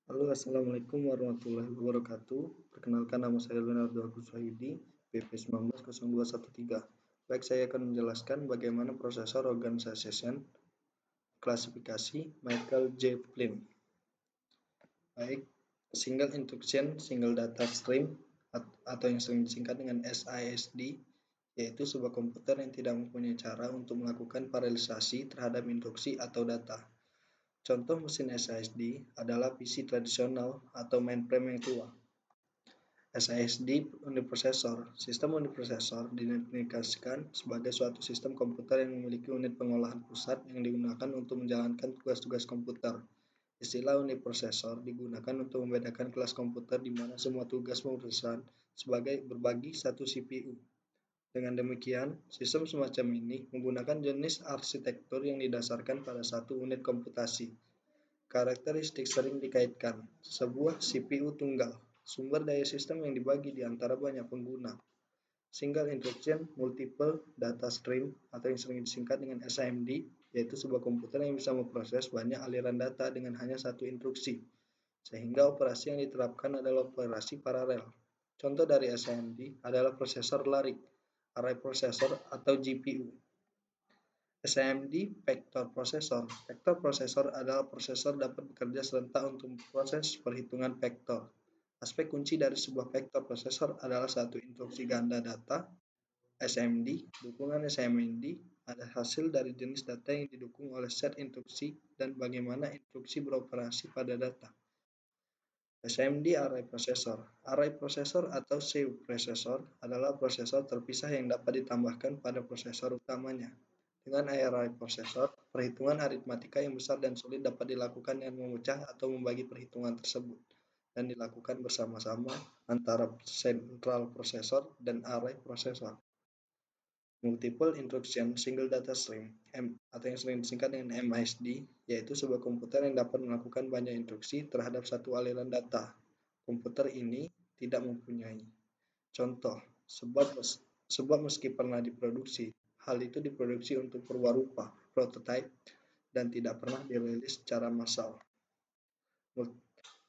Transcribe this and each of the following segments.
Halo, assalamualaikum warahmatullahi wabarakatuh. Perkenalkan, nama saya Leonardo Agus Wahyudi, BP 190213. Baik, saya akan menjelaskan bagaimana prosesor organization klasifikasi Michael J. Flynn. Baik, single instruction, single data stream, atau yang sering disingkat dengan SISD, yaitu sebuah komputer yang tidak mempunyai cara untuk melakukan paralelisasi terhadap instruksi atau data. Contoh mesin SISD adalah PC tradisional atau mainframe yang tua. SISD uniprosesor. Sistem uniprosesor didefinisikan sebagai suatu sistem komputer yang memiliki unit pengolahan pusat yang digunakan untuk menjalankan tugas-tugas komputer. Istilah uniprosesor digunakan untuk membedakan kelas komputer di mana semua tugas pemrosesan berbagi satu CPU. Dengan demikian, sistem semacam ini menggunakan jenis arsitektur yang didasarkan pada satu unit komputasi. Karakteristik sering dikaitkan, sebuah CPU tunggal, sumber daya sistem yang dibagi di antara banyak pengguna. Single Instruction Multiple Data Stream atau yang sering disingkat dengan SIMD, yaitu sebuah komputer yang bisa memproses banyak aliran data dengan hanya satu instruksi, sehingga operasi yang diterapkan adalah operasi paralel. Contoh dari SIMD adalah prosesor larik, array processor atau GPU. SIMD vector processor. Vector processor adalah prosesor dapat bekerja serentak untuk memproses perhitungan vektor. Aspek kunci dari sebuah vector processor adalah satu instruksi ganda data. SIMD, dukungan SIMD ada hasil dari jenis data yang didukung oleh set instruksi dan bagaimana instruksi beroperasi pada data. SIMD array processor. Array processor atau subprocessor adalah prosesor terpisah yang dapat ditambahkan pada prosesor utamanya. Dengan array processor, perhitungan aritmatika yang besar dan sulit dapat dilakukan dengan memecah atau membagi perhitungan tersebut dan dilakukan bersama-sama antara central processor dan array processor. Multiple Instruction Single Data Stream atau yang sering disingkat dengan MISD, yaitu sebuah komputer yang dapat melakukan banyak instruksi terhadap satu aliran data. Komputer ini tidak mempunyai contoh, sebab meski pernah diproduksi, hal itu diproduksi untuk perwarupa, prototype, dan tidak pernah dirilis secara massal.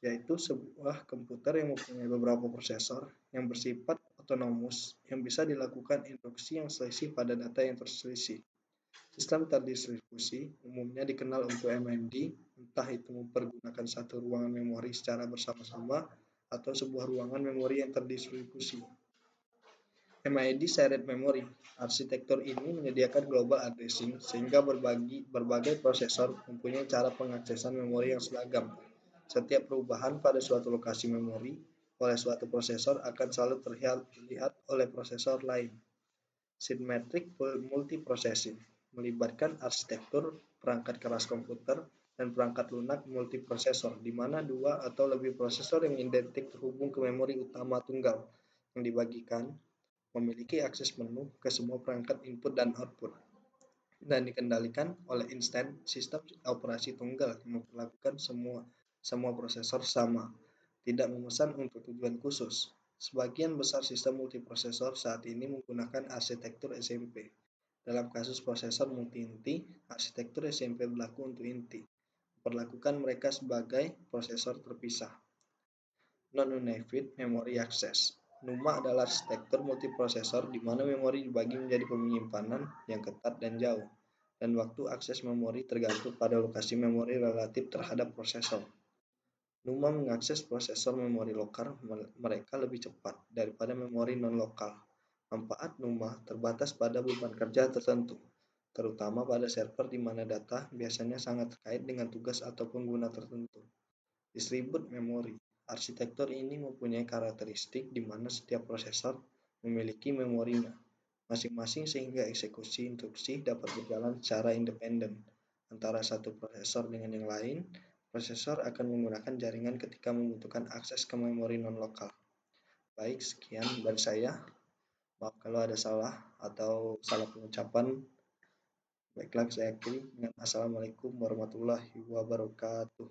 Yaitu sebuah komputer yang mempunyai beberapa prosesor yang bersifat otonomus yang bisa dilakukan instruksi yang selisih pada data yang terselisih. Sistem terdistribusi umumnya dikenal untuk MIMD, entah itu mempergunakan satu ruangan memori secara bersama-sama atau sebuah ruangan memori yang terdistribusi. MID Shared Memory. Arsitektur ini menyediakan global addressing sehingga berbagai prosesor mempunyai cara pengaksesan memori yang seragam. Setiap perubahan pada suatu lokasi memori oleh suatu prosesor akan selalu terlihat oleh prosesor lain. Symmetric multiprocessing melibatkan arsitektur perangkat keras komputer dan perangkat lunak multiprosesor, di mana dua atau lebih prosesor yang identik terhubung ke memori utama tunggal yang dibagikan memiliki akses penuh ke semua perangkat input dan output dan dikendalikan oleh instant sistem operasi tunggal yang memperlakukan semua prosesor sama, tidak memesan untuk tujuan khusus. Sebagian besar sistem multiprosesor saat ini menggunakan arsitektur SMP. Dalam kasus prosesor multi-inti, arsitektur SMP berlaku untuk inti, memperlakukan mereka sebagai prosesor terpisah. Non-unified memory access. NUMA adalah arsitektur multiprosesor di mana memori dibagi menjadi penyimpanan yang ketat dan jauh, dan waktu akses memori tergantung pada lokasi memori relatif terhadap prosesor. NUMA mengakses prosesor memori lokal mereka lebih cepat daripada memori non-lokal. Manfaat NUMA terbatas pada beban kerja tertentu, terutama pada server di mana data biasanya sangat terkait dengan tugas atau pengguna tertentu. Distribute memory. Arsitektur ini mempunyai karakteristik di mana setiap prosesor memiliki memorinya masing-masing sehingga eksekusi instruksi dapat berjalan secara independen antara satu prosesor dengan yang lain. Prosesor akan menggunakan jaringan ketika membutuhkan akses ke memori non-lokal. Baik, sekian dari saya. Maaf kalau ada salah atau salah pengucapan. Baiklah, saya akhiri dengan Assalamualaikum warahmatullahi wabarakatuh.